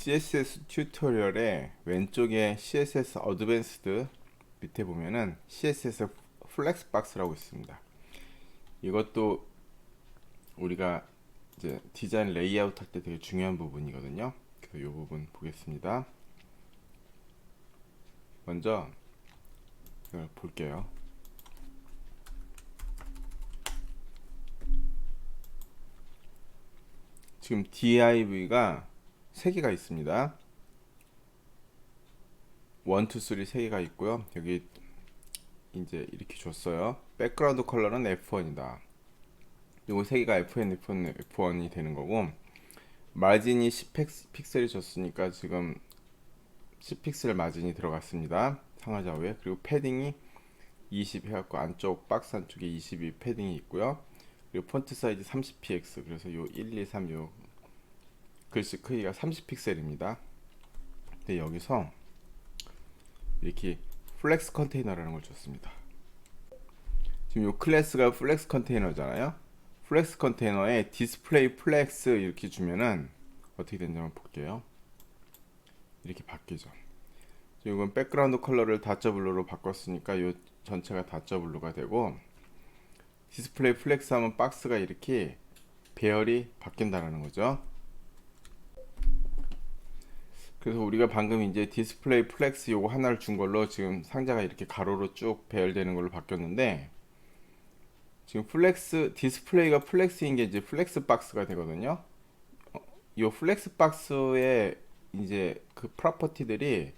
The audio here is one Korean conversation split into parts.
CSS 튜토리얼의 왼쪽에 CSS 어드밴스드 밑에 보면은 CSS 플렉스박스라고 있습니다. 이것도 우리가 이제 디자인 레이아웃 할 때 되게 중요한 부분이거든요. 그래서 이 부분 보겠습니다. 먼저 이걸 볼게요. 지금 div가 3개가 있습니다. 1, 2, 3 3개가 있고요. 여기 이제 이렇게 줬어요. 백그라운드 컬러는 F1이다. 요거 3개가 F1이 되는 거고, 마진이 10픽셀이 줬으니까 지금 10픽셀 마진이 들어갔습니다. 상하 좌우에. 그리고 패딩이 20 해갖고 안쪽 박스 안쪽에 22 패딩이 있고요. 그리고 폰트 사이즈 30px, 그래서 요 1, 2, 3 요 글씨 크기가 30픽셀입니다. 근데 여기서 이렇게 플렉스 컨테이너라는 걸 줬습니다. 지금 요 클래스가 플렉스 컨테이너잖아요. 플렉스 컨테이너에 디스플레이 플렉스 이렇게 주면은 어떻게 되는지 한번 볼게요. 이렇게 바뀌죠. 지금 이건 백그라운드 컬러를 다저 블루로 바꿨으니까 요 전체가 다저 블루가 되고, 디스플레이 플렉스 하면 박스가 이렇게 배열이 바뀐다는 거죠. 그래서 우리가 방금 이제 디스플레이 플렉스 요거 하나를 준 걸로 지금 상자가 이렇게 가로로 쭉 배열되는 걸로 바뀌었는데, 지금 플렉스 디스플레이가 플렉스인 게 이제 플렉스 박스가 되거든요. 이 플렉스 박스에 이제 그 프로퍼티들이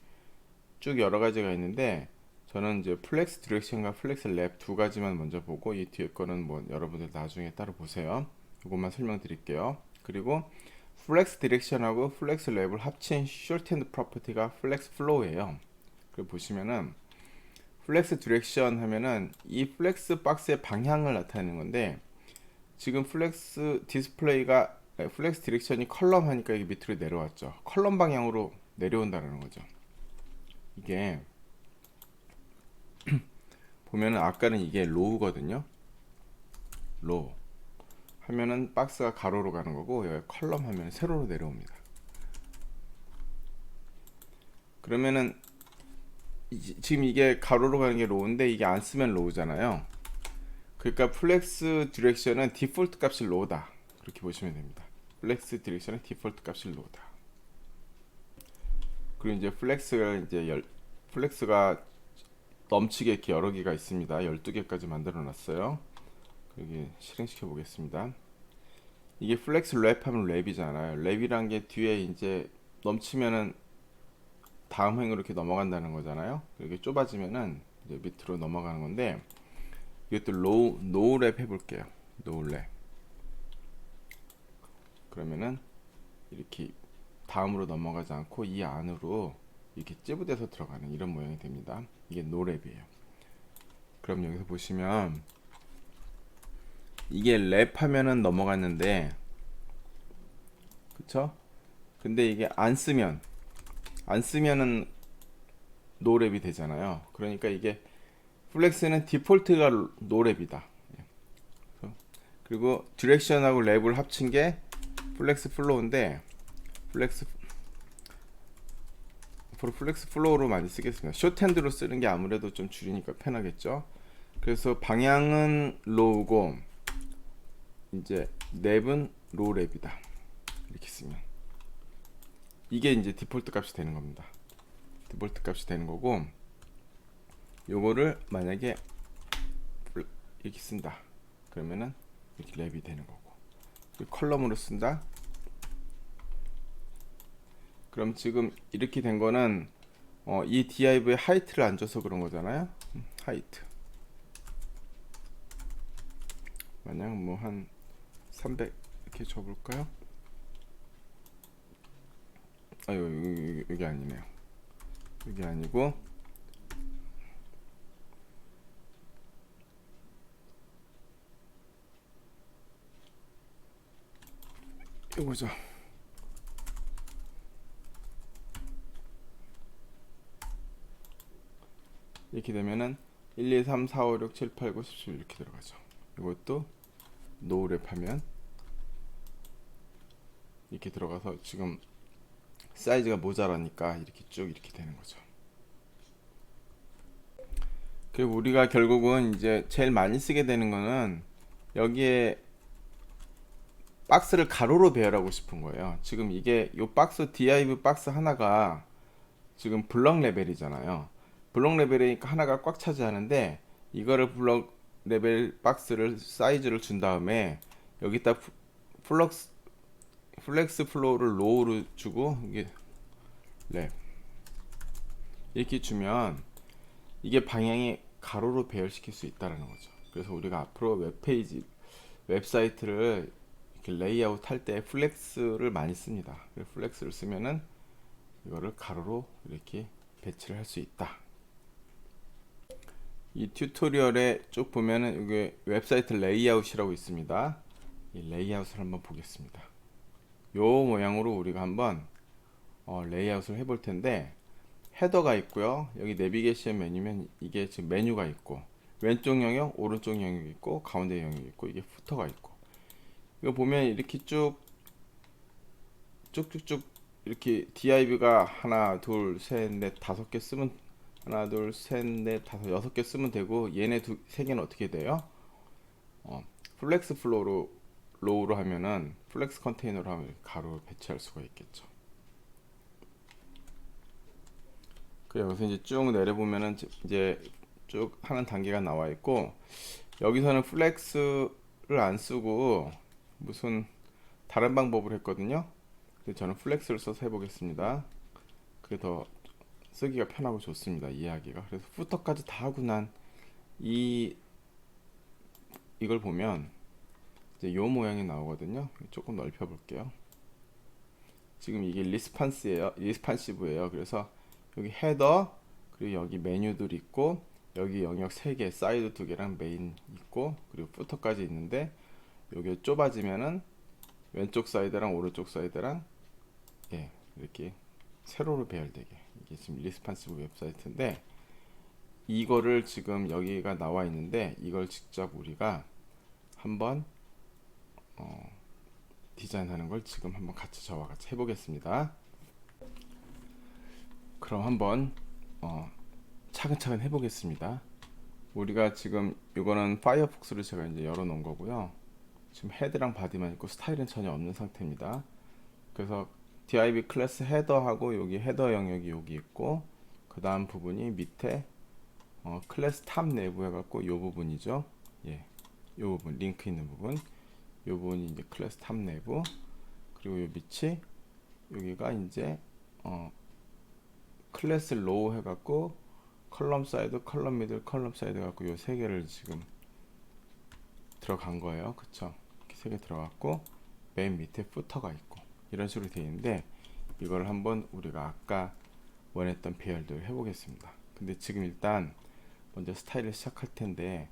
쭉 여러 가지가 있는데, 저는 이제 플렉스 디렉션과 플렉스 랩 두 가지만 먼저 보고, 이 뒤에 거는 뭐 여러분들 나중에 따로 보세요. 이것만 설명드릴게요. 그리고 플렉스 디렉션하고 플렉스 랩을 합친 숏핸드 프로퍼티가 플렉스 플로우예요. 그리고 보시면은 플렉스 디렉션 하면은 이 플렉스 박스의 방향을 나타내는 건데, 지금 플렉스 디스플레이가 플렉스 디렉션이 컬럼 하니까 이게 밑으로 내려왔죠. 컬럼 방향으로 내려온다는 거죠. 이게 보면은 아까는 이게 로우거든요. 로우 하면은 박스가 가로로 가는 거고, 여기 컬럼 하면 세로로 내려옵니다. 그러면은 지금 이게 가로로 가는 게 로우인데, 이게 안 쓰면 로우잖아요. 그러니까 플렉스 디렉션은 디폴트 값이 로우다, 그렇게 보시면 됩니다. 플렉스 디렉션은 디폴트 값이 로우다. 그리고 이제 플렉스가 넘치게 이렇게 여러 개가 있습니다. 12개까지 만들어 놨어요. 여기 실행시켜 보겠습니다. 이게 플렉스 랩 하면 랩이잖아요. 랩이란 게 뒤에 이제 넘치면은 다음 행으로 이렇게 넘어간다는 거잖아요. 이렇게 좁아지면은 이제 밑으로 넘어가는 건데, 이것도 노우 랩 해볼게요. 노우 랩. 그러면은 이렇게 다음으로 넘어가지 않고 이 안으로 이렇게 찌부돼서 들어가는 이런 모양이 됩니다. 이게 노랩이에요. 그럼 여기서 보시면 이게 랩 하면은 넘어갔는데, 그쵸? 근데 이게 안 쓰면은 노랩이 되잖아요. 그러니까 이게 플렉스는 디폴트가 노랩이다. 그리고 디렉션하고 랩을 합친 게 플렉스 플로우인데, 플렉스 플로우로 많이 쓰겠습니다. 숏핸드로 쓰는 게 아무래도 좀 줄이니까 편하겠죠. 그래서 방향은 로우고 이제 랩은 로랩이다, 이렇게 쓰면 이게 이제 디폴트 값이 되는 겁니다. 디폴트 값이 되는 거고, 요거를 만약에 이렇게 쓴다 그러면은 이렇게 랩이 되는 거고, 컬럼으로 쓴다 그럼 지금 이렇게 된 거는 이 div에 하이트를 안 줘서 그런 거잖아요. 하이트 만약 뭐 한 300 이렇게 줘볼까요? 여기 아니네요. 여기 아니고 이거죠. 이렇게 되면은 1, 2, 3, 4, 5, 6, 7, 8, 9, 10, 11 이렇게 들어가죠. 이것도 노랩 하면 이렇게 들어가서 지금 사이즈가 모자라니까 이렇게 쭉 이렇게 되는 거죠. 그리고 우리가 결국은 이제 제일 많이 쓰게 되는 거는 여기에 박스를 가로로 배열하고 싶은 거예요. 지금 이게 요 박스 div 박스 하나가 지금 블럭 레벨이잖아요. 블럭 레벨이니까 하나가 꽉 차지하는데 이거를 블럭 레벨 박스를 사이즈를 준 다음에 여기다 플렉스 플로우를 로우로 주고 이게 랩 이렇게 주면 이게 방향이 가로로 배열시킬 수 있다는 거죠. 그래서 우리가 앞으로 웹페이지 웹사이트를 이렇게 레이아웃 할 때 플렉스를 많이 씁니다. 플렉스를 쓰면은 이거를 가로로 이렇게 배치를 할 수 있다. 이 튜토리얼에 쭉 보면은 이게 웹사이트 레이아웃이라고 있습니다. 이 레이아웃을 한번 보겠습니다. 요 모양으로 우리가 한번 레이아웃을 해볼 텐데 헤더가 있고요. 여기 내비게이션 메뉴면 이게 지금 메뉴가 있고 왼쪽 영역, 오른쪽 영역이 있고 가운데 영역이 있고 이게 후터가 있고 이거 보면 이렇게 쭉쭉쭉 이렇게 div가 하나, 둘, 셋, 넷, 다섯 개 쓰면 하나, 둘, 셋, 넷, 다섯, 여섯 개 쓰면 되고 얘네 세 개는 어떻게 돼요? 플렉스 플로우로 로우로 하면은 플렉스 컨테이너로 하면 가로 배치할 수가 있겠죠. 그 여기서 이제 쭉 내려보면은 이제 쭉 하는 단계가 나와 있고 여기서는 플렉스를 안 쓰고 무슨 다른 방법을 했거든요. 근데 저는 플렉스를 써서 해보겠습니다. 그게 더 쓰기가 편하고 좋습니다. 이해하기가. 그래서 후터까지 다 하고 난 이걸 보면 이제 요 모양이 나오거든요. 조금 넓혀 볼게요. 지금 이게 리스판시브예요. 그래서 여기 헤더 그리고 여기 메뉴들 있고 여기 영역 3개 사이드 2개랑 메인 있고 그리고 후터까지 있는데 여기 좁아지면은 왼쪽 사이드랑 오른쪽 사이드랑 이렇게 세로로 배열되게 이게 지금 리스판시브 웹사이트인데 이거를 지금 여기가 나와 있는데 이걸 직접 우리가 한번 디자인하는 걸 지금 한번 같이 저와 같이 해보겠습니다. 그럼 한번 차근차근 해보겠습니다. 우리가 지금 이거는 파이어폭스를 제가 이제 열어놓은 거고요. 지금 헤드랑 바디만 있고 스타일은 전혀 없는 상태입니다. 그래서 div 클래스 헤더하고 여기 헤더 영역이 여기 있고 그 다음 부분이 밑에 클래스 탑 내부 해갖고 요 부분이죠. 요 부분 링크 있는 부분 요 부분이 이제 클래스 탑 내부 그리고 요 밑이 여기가 이제 클래스 로우 해갖고 컬럼 사이드 컬럼 미들 컬럼 사이드 해갖고 요 세 개를 지금 들어간 거예요. 그쵸? 이렇게 세 개 들어갔고 맨 밑에 부터가 있고 이런 식으로 되어 있는데 이걸 한번 우리가 아까 원했던 배열들을 해보겠습니다. 근데 지금 일단 먼저 스타일을 시작할 텐데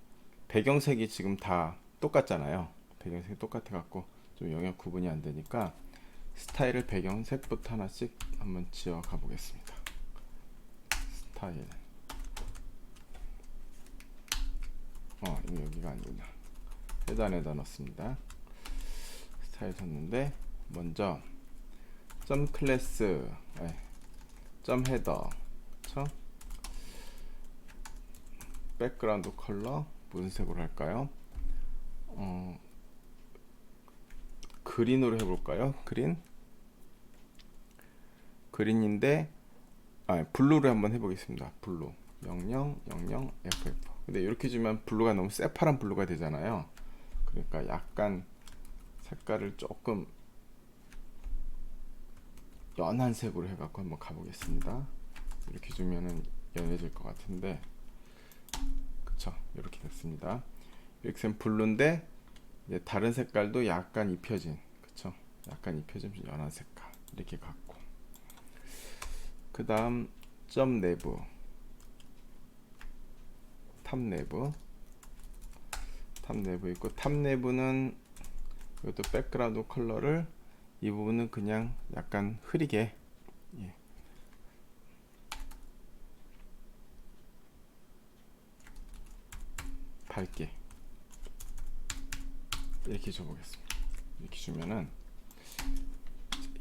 배경색이 지금 다 똑같잖아요. 배경색이 똑같아 갖고 좀 영역 구분이 안 되니까 스타일을 배경색부터 하나씩 한번 지어 가 보겠습니다. 스타일 이거 여기가 아니구나. 헤더 안에다 넣습니다. 스타일 줬는데 먼저 점 클래스 점 헤더 백그라운드 컬러 무슨 색으로 할까요? 그린으로 해볼까요? 그린인데 블루로 한번 해보겠습니다. 블루 0000 FF. 근데 이렇게 주면 블루가 너무 새파란 블루가 되잖아요. 그러니까 약간 색깔을 조금 연한 색으로 해갖고 한번 가보겠습니다. 이렇게 주면은 연해질 것 같은데, 그쵸? 이렇게 됐습니다. 이렇게 블루인데 이제 다른 색깔도 약간 입혀진, 그쵸? 약간 입혀진 연한 색깔 이렇게 갖고, 그 다음 점 내부, 탑 내부 있고, 탑 내부는 이것도 백그라운드 컬러를 이 부분은 그냥 약간 흐리게 밝게 이렇게 줘보겠습니다. 이렇게 주면은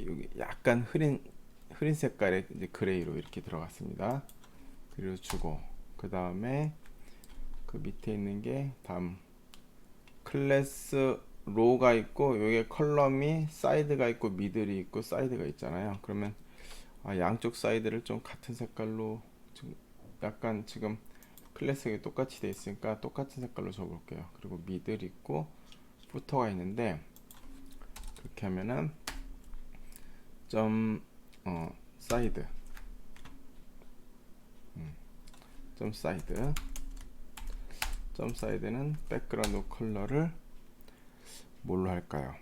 여기 약간 흐린 흐린 색깔의 이제 그레이로 이렇게 들어갔습니다. 그리고 주고 그 다음에 그 밑에 있는 게 다음 클래스 로우가 있고 여기에 컬럼이 사이드가 있고 미들이 있고 사이드가 있잖아요. 그러면 양쪽 사이드를 좀 같은 색깔로 지금 약간 지금 클래스가 똑같이 돼 있으니까 똑같은 색깔로 줘볼게요. 그리고 미들 있고 부터가 있는데 그렇게 하면은 점 사이드 점 사이드 점 사이드는 백그라운드 컬러를 뭘로 할까요?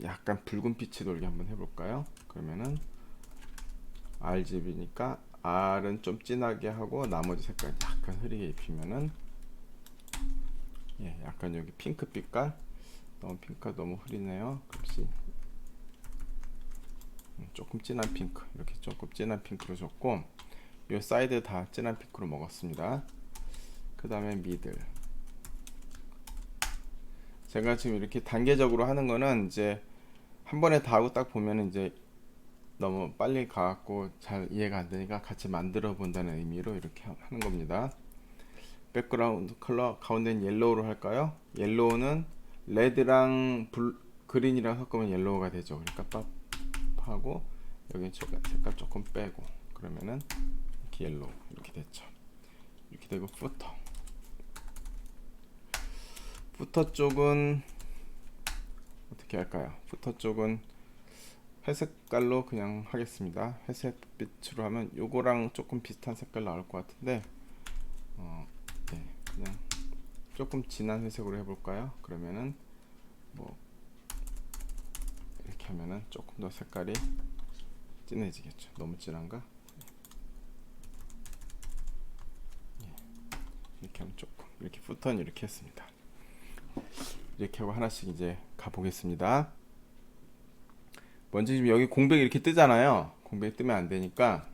약간 붉은 빛이 돌게 한번 해볼까요? 그러면은 RGB니까 R은 좀 진하게 하고 나머지 색깔 약간 흐리게 입히면은 약간 여기 핑크 빛깔 너무 핑크가 너무 흐리네요. 그렇지. 조금 진한 핑크 이렇게 조금 진한 핑크로 줬고 이 사이드 다 진한 핑크로 먹었습니다. 그 다음에 미들 제가 지금 이렇게 단계적으로 하는 거는 이제 한 번에 다 하고 딱 보면은 이제 너무 빨리 가갖고 잘 이해가 안 되니까 같이 만들어 본다는 의미로 이렇게 하는 겁니다. 백그라운드 컬러 가운데는 옐로우로 할까요? 옐로우는 레드랑 그린이랑 섞으면 옐로우가 되죠. 그러니까 ปั๊ 하고 여기 색깔 조금 빼고 그러면은 이렇게 옐로우 이렇게 됐죠. 이렇게 되고 푸터 쪽은 어떻게 할까요? 푸터 쪽은 회색깔로 그냥 하겠습니다. 회색 빛으로 하면 요거랑 조금 비슷한 색깔 나올 것 같은데 그냥 조금 진한 회색으로 해볼까요? 그러면은 뭐 이렇게 하면은 조금 더 색깔이 진해지겠죠. 너무 진한가? 이렇게 하면 조금 이렇게 푸터는 이렇게 했습니다. 이렇게 하고 하나씩 이제 가보겠습니다. 먼저 지금 여기 공백이 이렇게 뜨잖아요. 공백이 뜨면 안 되니까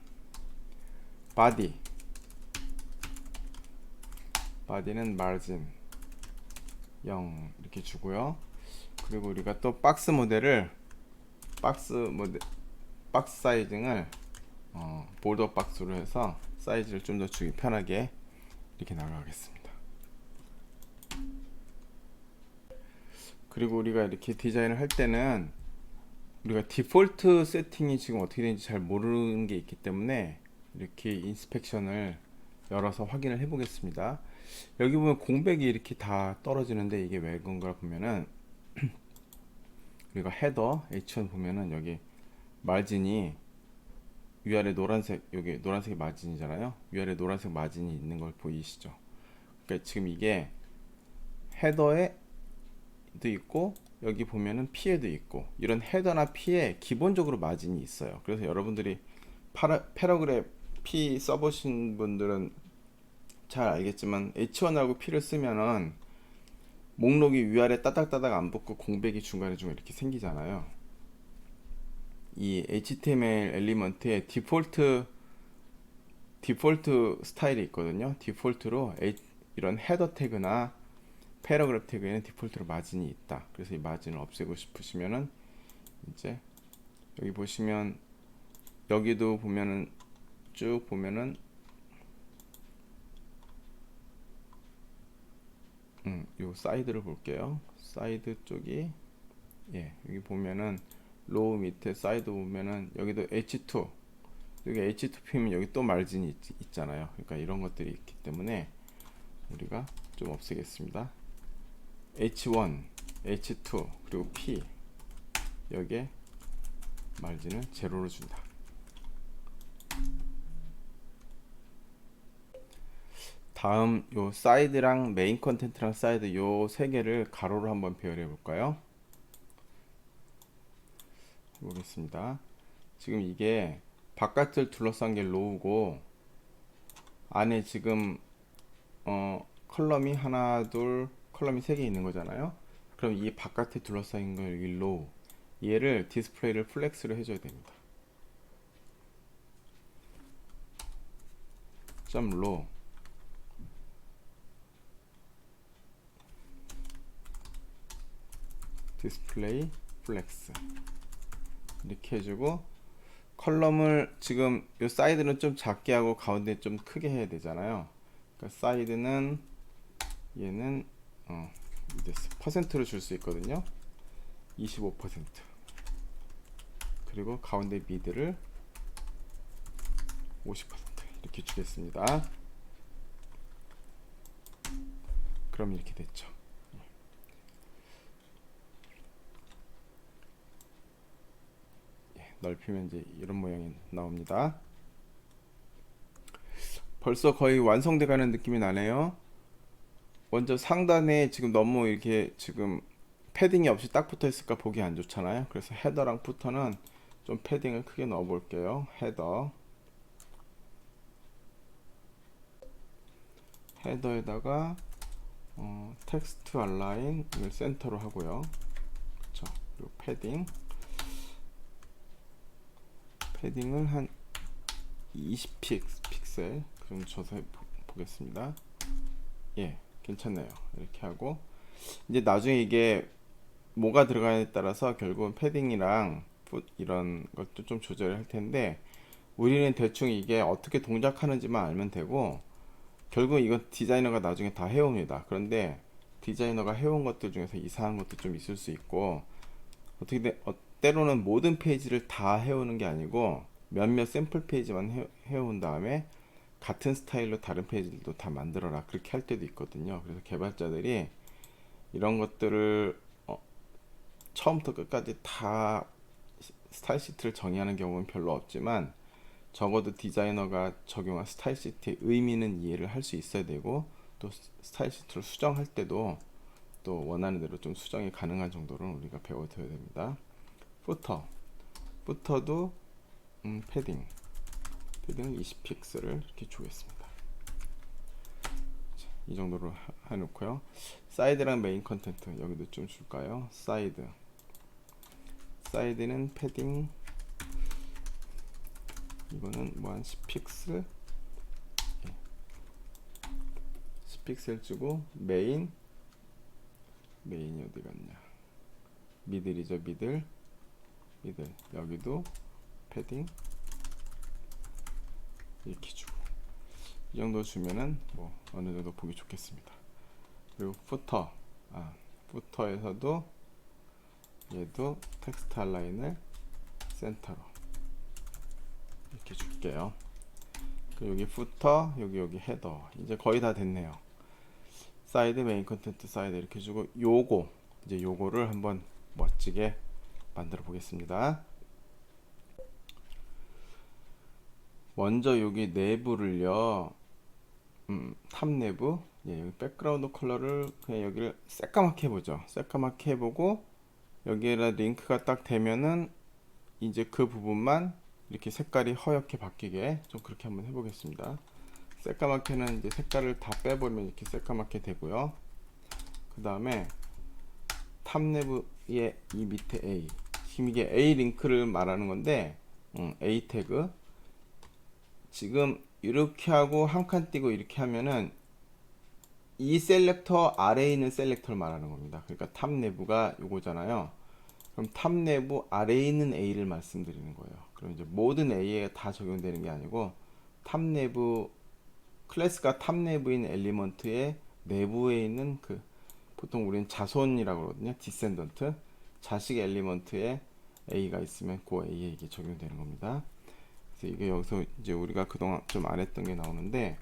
바디는 마진 0 이렇게 주고요. 그리고 우리가 또 박스 사이징을 볼더 박스로 해서 사이즈를 좀 더 주기 편하게 이렇게 나가겠습니다. 그리고 우리가 이렇게 디자인을 할 때는 우리가 디폴트 세팅이 지금 어떻게 되는지 잘 모르는 게 있기 때문에 이렇게 인스펙션을 열어서 확인을 해 보겠습니다. 여기 보면 공백이 이렇게 다 떨어지는데 이게 왜 그런가 보면은 우리가 헤더 H1 보면은 여기 마진이 위아래 노란색 여기 노란색이 마진이잖아요. 위아래 노란색 마진이 있는 걸 보이시죠? 그러니까 지금 이게 헤더에도 있고 여기 보면은 P에도 있고 이런 헤더나 P에 기본적으로 마진이 있어요. 그래서 여러분들이 패러그래프 P 써보신 분들은 잘 알겠지만 H1하고 P를 쓰면은 목록이 위아래 따닥따닥 안 붙고 공백이 중간에 좀 이렇게 생기잖아요. 이 HTML 엘리먼트에 디폴트 스타일이 있거든요. 디폴트로 이런 헤더 태그나 패러그래프 태그에는 디폴트로 마진이 있다. 그래서 이 마진을 없애고 싶으시면은 이제 여기 보시면 여기도 보면은 쭉 보면은 요 사이드를 볼게요. 사이드 쪽이 여기 보면은 로우 밑에 사이드 보면은 여기도 H2 여기 H2P면 여기 또 마진이 있잖아요. 그러니까 이런 것들이 있기 때문에 우리가 좀 없애겠습니다. H1, H2 그리고 P 여기에 마진을 제로로 준다. 다음 요 사이드랑 메인 컨텐트랑 사이드 요 세 개를 가로로 한번 배열해 볼까요? 해보겠습니다. 지금 이게 바깥을 둘러싼 게 로우고 안에 지금 컬럼이 하나 둘 컬럼이 세 개 있는 거잖아요. 그럼 이 바깥에 둘러싸인 거 여기 로우 얘를 디스플레이를 플렉스로 해줘야 됩니다. 점 로우 디스플레이 플렉스 이렇게 해주고 컬럼을 지금 요 사이드는 좀 작게 하고 가운데 좀 크게 해야 되잖아요. 그러니까 사이드는 얘는 이제 퍼센트로 줄 수 있거든요. 25%. 그리고 가운데 미드를 50% 이렇게 주겠습니다. 그럼 이렇게 됐죠. 넓히면 이제 이런 모양이 나옵니다. 벌써 거의 완성돼 가는 느낌이 나네요. 먼저 상단에 지금 너무 이렇게 지금 패딩이 없이 딱 붙어 있을까 보기 안 좋잖아요. 그래서 헤더랑 푸터는 좀 패딩을 크게 넣어 볼게요. 헤더에다가 텍스트 알라인을 센터로 하고요. 그렇죠. 그리고 패딩을 한 20픽셀 그 정도 줘서 보겠습니다. 예, 괜찮네요. 이렇게 하고 이제 나중에 이게 뭐가 들어가냐에 따라서 결국은 패딩이랑 이런 것도 좀 조절할 텐데 우리는 대충 이게 어떻게 동작하는지만 알면 되고 결국 이건 디자이너가 나중에 다 해옵니다. 그런데 디자이너가 해온 것들 중에서 이상한 것도 좀 있을 수 있고 때로는 모든 페이지를 다 해오는 게 아니고 몇몇 샘플 페이지만 해온 다음에 같은 스타일로 다른 페이지들도 다 만들어라 그렇게 할 때도 있거든요. 그래서 개발자들이 이런 것들을 처음부터 끝까지 다 스타일 시트를 정의하는 경우는 별로 없지만 적어도 디자이너가 적용한 스타일 시트의 의미는 이해를 할 수 있어야 되고 또 스타일 시트를 수정할 때도 또 원하는 대로 좀 수정이 가능한 정도는 우리가 배워둬야 됩니다. 푸터도 패딩 20픽셀을 이렇게 주겠습니다. 자, 이 정도로 해놓고요. 사이드랑 메인 컨텐트 여기도 좀 줄까요? 사이드는 패딩 이거는 뭐 한 10픽셀 10픽셀 주고 메인이 어디 갔냐 미들이죠. 미들 여기도 패딩 이렇게 주고 이 정도 주면은 뭐 어느 정도 보기 좋겠습니다. 그리고 푸터에서도 얘도 텍스트 알라인을 센터로 이렇게 줄게요. 그리고 여기 푸터 여기 헤더 이제 거의 다 됐네요. 사이드 메인 컨텐트 사이드 이렇게 주고 요거를 한번 멋지게 만들어 보겠습니다. 먼저 여기 내부를요 탑 내부 여기 백그라운드 컬러를 그냥 여기를 새까맣게 해보죠. 새까맣게 해보고 여기에다 링크가 딱 되면은 이제 그 부분만 이렇게 색깔이 허옇게 바뀌게 좀 그렇게 한번 해보겠습니다. 새까맣게는 이제 색깔을 다 빼버리면 이렇게 새까맣게 되고요. 그 다음에 탑 내부의 이 밑에 지금 이게 A 링크를 말하는 건데 A 태그 지금 이렇게 하고 한 칸 띄고 이렇게 하면은 이 셀렉터 아래에 있는 셀렉터를 말하는 겁니다. 그러니까 탑 내부가 요거잖아요. 그럼 탑 내부 아래에 있는 A를 말씀드리는 거예요. 그럼 이제 모든 A에 다 적용되는 게 아니고 탑 내부 클래스가 탑 내부인 엘리먼트의 내부에 있는 그 보통 우리는 자손이라고 그러거든요. 디센던트 자식 엘리먼트에 A가 있으면 그 A에 이게 적용되는 겁니다. 그래서 이게 여기서 이제 우리가 그동안 좀 안 했던 게 나오는데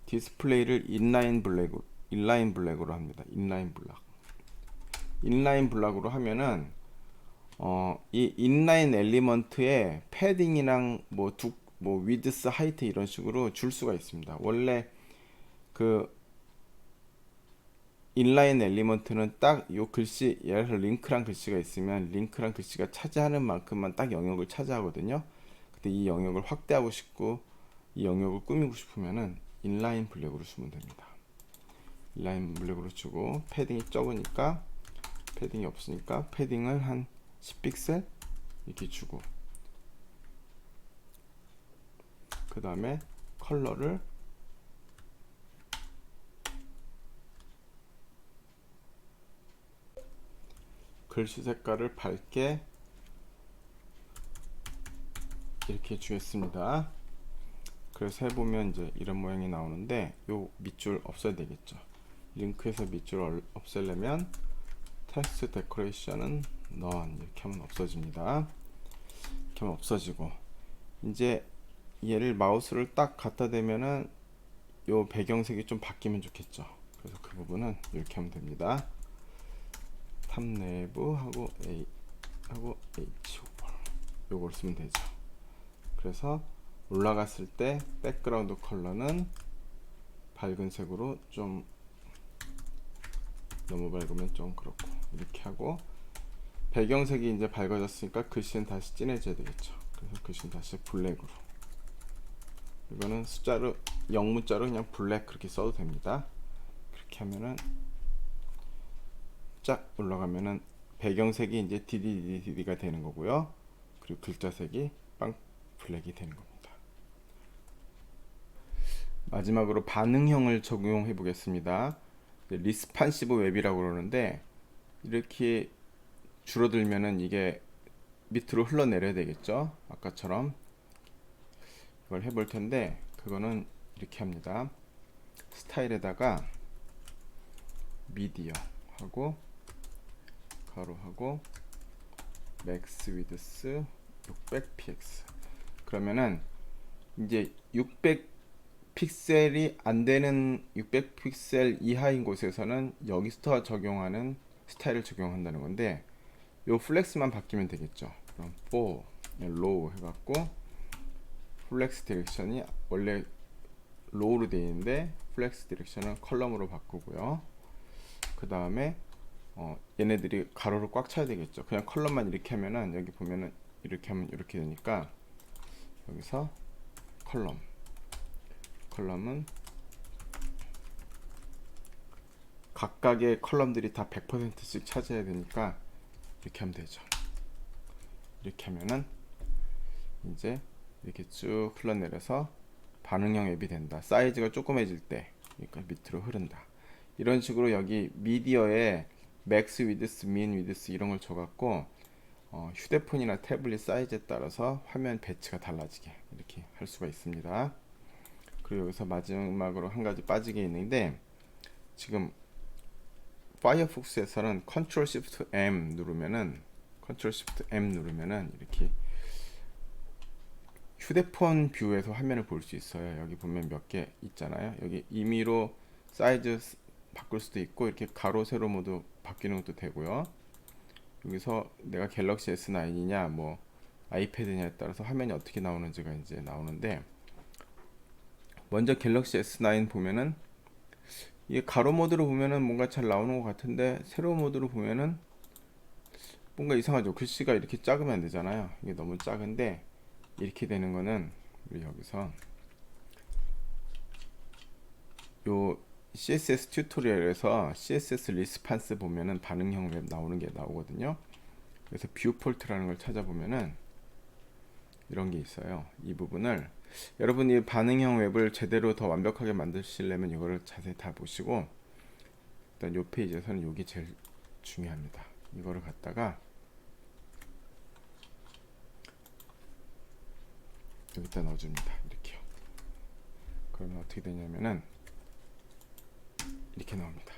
디스플레이를 인라인 블랙으로 합니다. 인라인 블락으로 하면은 이 인라인 엘리먼트의 패딩이랑 뭐 위드스 하이트 이런 식으로 줄 수가 있습니다. 원래 그 인라인 엘리먼트는 딱 요 글씨 예를 들어 링크랑 글씨가 있으면 링크랑 글씨가 차지하는 만큼만 딱 영역을 차지하거든요. 근데 이 영역을 확대하고 싶고 이 영역을 꾸미고 싶으면은 인라인 블랙으로 주면 됩니다. 인라인 블랙으로 주고 패딩이 적으니까 패딩이 없으니까 패딩을 한 10픽셀 이렇게 주고 그 다음에 컬러를 글씨 색깔을 밝게 이렇게 주겠습니다. 그래서 해보면 이제 이런 모양이 나오는데 요 밑줄 없애야 되겠죠. 링크에서 밑줄 없애려면 텍스트 데코레이션은 none 이렇게 하면 없어집니다. 이렇게 하면 없어지고, 이제 얘를 마우스를 딱 갖다 대면은 요 배경색이 좀 바뀌면 좋겠죠. 그래서 그 부분은 이렇게 하면 됩니다. 탑네이브 하고 A 하고 H 요걸 쓰면 되죠. 그래서 올라갔을 때 백그라운드 컬러는 밝은 색으로, 좀 너무 밝으면 좀 그렇고 이렇게 하고, 배경색이 이제 밝아졌으니까 글씨는 다시 진해져야 되겠죠. 그래서 글씨는 다시 블랙으로, 이거는 숫자로 영문자로 그냥 블랙 그렇게 써도 됩니다. 그렇게 하면은 쫙 올라가면은 배경색이 이제 DDDD가 되는 거고요. 그리고 글자색이 빵 블랙이 되는 겁니다. 마지막으로 반응형을 적용해 보겠습니다. 리스판시브 웹이라고 그러는데, 이렇게 줄어들면은 이게 밑으로 흘러내려야 되겠죠. 아까처럼 이걸 해볼 텐데, 그거는 이렇게 합니다. 스타일에다가 미디어 하고 가로하고 맥스 위드스 600px, 그러면은 이제 600 픽셀이 안 되는 600픽셀 이하인 곳에서는 여기서 적용하는 스타일을 적용한다는 건데, 요 플렉스만 바뀌면 되겠죠. 그럼 4 로우 해갖고 플렉스 디렉션이 원래 로우로 되어 있는데 플렉스 디렉션은 컬럼으로 바꾸고요. 그 다음에 얘네들이 가로로 꽉 차야 되겠죠. 그냥 컬럼만 이렇게 하면은, 여기 보면은 이렇게 하면 이렇게 되니까 여기서 컬럼은 각각의 컬럼들이 다 100%씩 차지해야 되니까 이렇게 하면 되죠. 이렇게 하면은 이제 이렇게 쭉 흘러내려서 반응형 앱이 된다. 사이즈가 조그매질 때 그러니까 밑으로 흐른다. 이런 식으로 여기 미디어에 맥스 위드스, 민 위드스 이런 걸 줘갖고 휴대폰이나 태블릿 사이즈에 따라서 화면 배치가 달라지게 이렇게 할 수가 있습니다. 그리고 여기서 마지막으로 한 가지 빠지게 있는데, 지금 파이어폭스에서는 컨트롤 시프트 M 누르면은 이렇게 휴대폰 뷰에서 화면을 볼 수 있어요. 여기 보면 몇 개 있잖아요. 여기 임의로 사이즈 바꿀 수도 있고, 이렇게 가로 세로 모두 바뀌는 것도 되고요. 여기서 내가 갤럭시 S9이냐 뭐 아이패드냐에 따라서 화면이 어떻게 나오는지가 이제 나오는데, 먼저 갤럭시 S9 보면은 이게 가로 모드로 보면은 뭔가 잘 나오는 것 같은데, 세로 모드로 보면은 뭔가 이상하죠. 글씨가 이렇게 작으면 안 되잖아요. 이게 너무 작은데, 이렇게 되는 거는 우리 여기서 요 CSS 튜토리얼에서 CSS 리스판스 보면은 반응형 웹 나오는 게 나오거든요. 그래서 뷰폴트라는 걸 찾아보면은 이런 게 있어요. 이 부분을 여러분이 반응형 웹을 제대로 더 완벽하게 만드시려면 이거를 자세히 다 보시고, 일단 요 페이지에서는 이게 제일 중요합니다. 이거를 갖다가 여기다 넣어줍니다. 이렇게요. 그러면 어떻게 되냐면은 이렇게 나옵니다.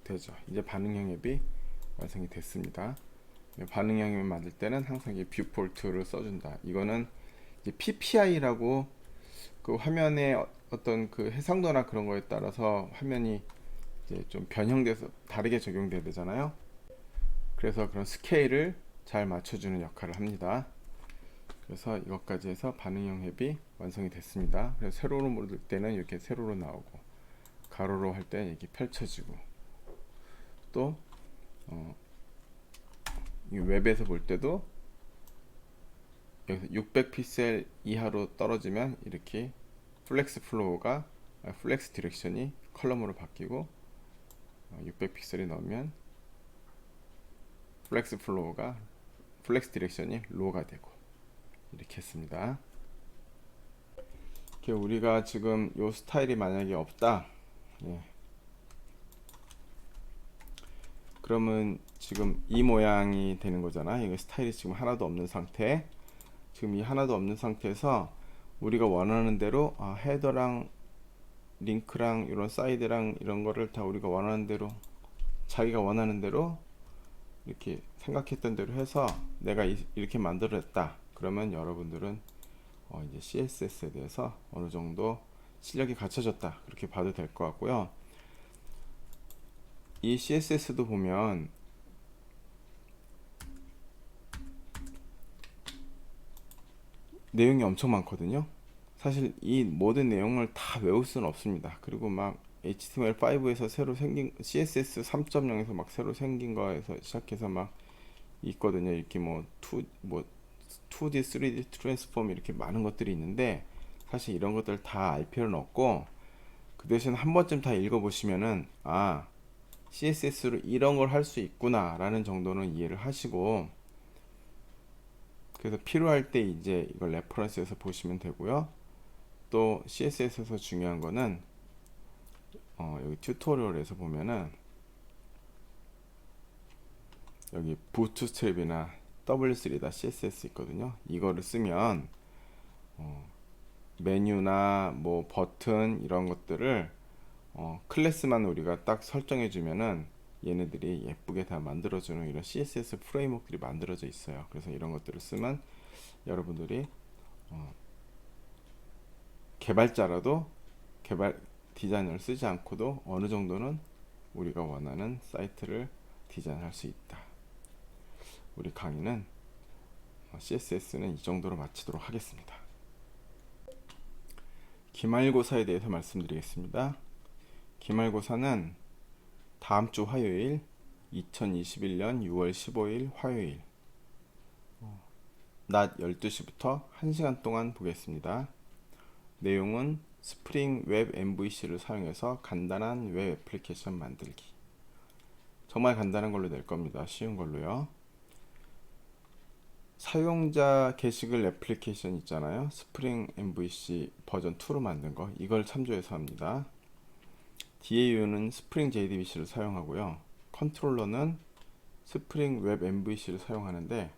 되죠. 이제 반응형 앱이 완성이 됐습니다. 반응형 앱을 만들 때는 항상 이 뷰폴트를 써준다. 이거는 이제 PPI라고, 그 화면의 어떤 그 해상도나 그런 거에 따라서 화면이 이제 좀 변형돼서 다르게 적용돼야 되잖아요. 그래서 그런 스케일을 잘 맞춰주는 역할을 합니다. 그래서 이것까지 해서 반응형 앱이 완성이 됐습니다. 그래서 세로로 모를 때는 이렇게 세로로 나오고, 가로로 할 때 이렇게 펼쳐지고, 또 이 웹에서 볼 때도 여기서 600픽셀 이하로 떨어지면 이렇게 플렉스 디렉션이 컬럼으로 바뀌고, 600픽셀이 넘으면 플렉스 디렉션이 로우가 되고, 이렇게 했습니다. 이렇게 우리가 지금 요 스타일이 만약에 없다, 예. 그러면 지금 이 모양이 되는 거잖아. 이거 스타일이 지금 하나도 없는 상태. 지금 이 하나도 없는 상태에서 우리가 원하는 대로 헤더랑 링크랑 이런 사이드랑 이런 거를 다 우리가 원하는 대로, 자기가 원하는 대로 이렇게 생각했던 대로 해서 내가 이렇게 만들었다. 그러면 여러분들은 이제 CSS에 대해서 어느 정도 실력이 갖춰졌다, 그렇게 봐도 될 것 같고요. 이 CSS도 보면 내용이 엄청 많거든요. 사실 이 모든 내용을 다 외울 수는 없습니다. 그리고 막 HTML5에서 새로 생긴 CSS 3.0에서 막 새로 생긴 거에서 시작해서 막 있거든요. 이렇게 뭐 2D, 3D 트랜스폼 이렇게 많은 것들이 있는데 사실 이런 것들 다 알 필요는 없고, 그 대신 한 번쯤 다 읽어보시면은 CSS로 이런 걸 할 수 있구나 라는 정도는 이해를 하시고, 그래서 필요할 때 이제 이걸 레퍼런스에서 보시면 되고요. 또 CSS에서 중요한 거는 여기 튜토리얼에서 보면은 여기 부트스트랩이나 W3.css 있거든요. 이거를 쓰면 메뉴나 뭐 버튼 이런 것들을 클래스만 우리가 딱 설정해 주면은 얘네들이 예쁘게 다 만들어주는 이런 CSS 프레임워크들이 만들어져 있어요. 그래서 이런 것들을 쓰면 여러분들이 개발자라도 개발 디자인을 쓰지 않고도 어느 정도는 우리가 원하는 사이트를 디자인할 수 있다. 우리 강의는 CSS는 이 정도로 마치도록 하겠습니다. 기말고사에 대해서 말씀드리겠습니다. 기말고사는 다음 주 화요일, 2021년 6월 15일 화요일 낮 12시부터 1시간 동안 보겠습니다. 내용은 스프링 웹 MVC를 사용해서 간단한 웹 애플리케이션 만들기. 정말 간단한 걸로 낼 겁니다. 쉬운 걸로요. 사용자 게시글 애플리케이션 있잖아요. 스프링 MVC 버전 2로 만든 거, 이걸 참조해서 합니다. DAU는 스프링 JDBC를 사용하고요. 컨트롤러는 스프링 웹 MVC를 사용하는데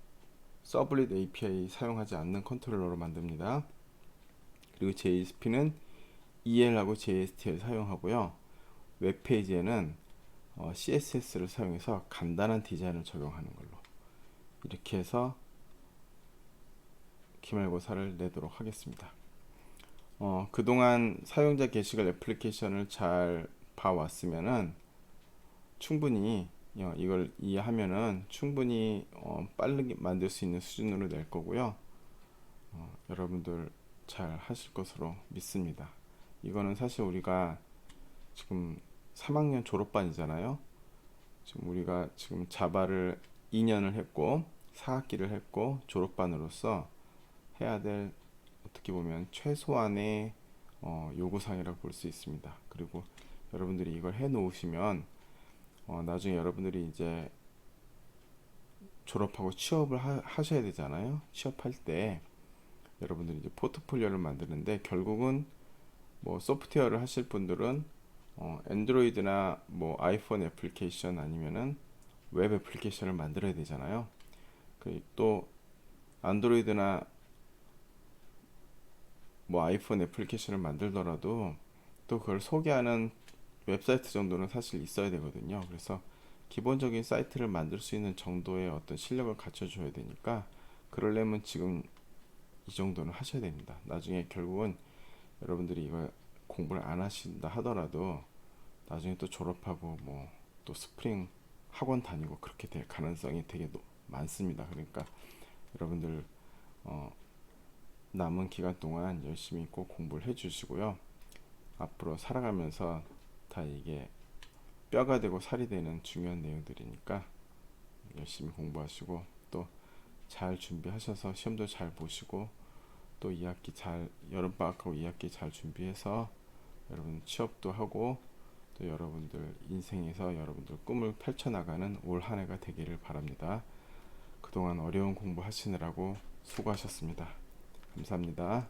서블릿 API 사용하지 않는 컨트롤러로 만듭니다. 그리고 JSP는 EL하고 JST를 사용하고요. 웹페이지에는 CSS를 사용해서 간단한 디자인을 적용하는 걸로, 이렇게 해서 기말고사를 내도록 하겠습니다. 그동안 사용자 게시글 애플리케이션을 잘 봐왔으면은 충분히 이걸 이해하면은 충분히 빠르게 만들 수 있는 수준으로 낼 거고요. 여러분들 잘 하실 것으로 믿습니다. 이거는 사실 우리가 지금 3학년 졸업반이잖아요. 지금 우리가 지금 자바를 2년을 했고 4학기를 했고 졸업반으로서 해야 될, 어떻게 보면 최소한의 요구사항이라고 볼 수 있습니다. 그리고 여러분들이 이걸 해 놓으시면 나중에 여러분들이 이제 졸업하고 취업을 하셔야 되잖아요. 취업할 때 여러분들이 이제 포트폴리오를 만드는데, 결국은 뭐 소프트웨어를 하실 분들은 엔드로이드나 뭐 아이폰 애플리케이션 아니면은 웹 애플리케이션을 만들어야 되잖아요. 또 안드로이드나 뭐 아이폰 애플리케이션을 만들더라도 또 그걸 소개하는 웹사이트 정도는 사실 있어야 되거든요. 그래서 기본적인 사이트를 만들 수 있는 정도의 어떤 실력을 갖춰줘야 되니까, 그러려면 지금 이 정도는 하셔야 됩니다. 나중에 결국은 여러분들이 이거 공부를 안 하신다 하더라도 나중에 또 졸업하고 뭐 또 스프링 학원 다니고 그렇게 될 가능성이 되게 많습니다. 그러니까 여러분들 남은 기간 동안 열심히 꼭 공부를 해 주시고요. 앞으로 살아가면서 다 이게 뼈가 되고 살이 되는 중요한 내용들이니까 열심히 공부하시고 또 잘 준비하셔서 시험도 잘 보시고 또 2학기 잘, 여름방학하고 2학기 잘 준비해서 여러분 취업도 하고 또 여러분들 인생에서 여러분들 꿈을 펼쳐나가는 올 한 해가 되기를 바랍니다. 그동안 어려운 공부 하시느라고 수고하셨습니다. 감사합니다.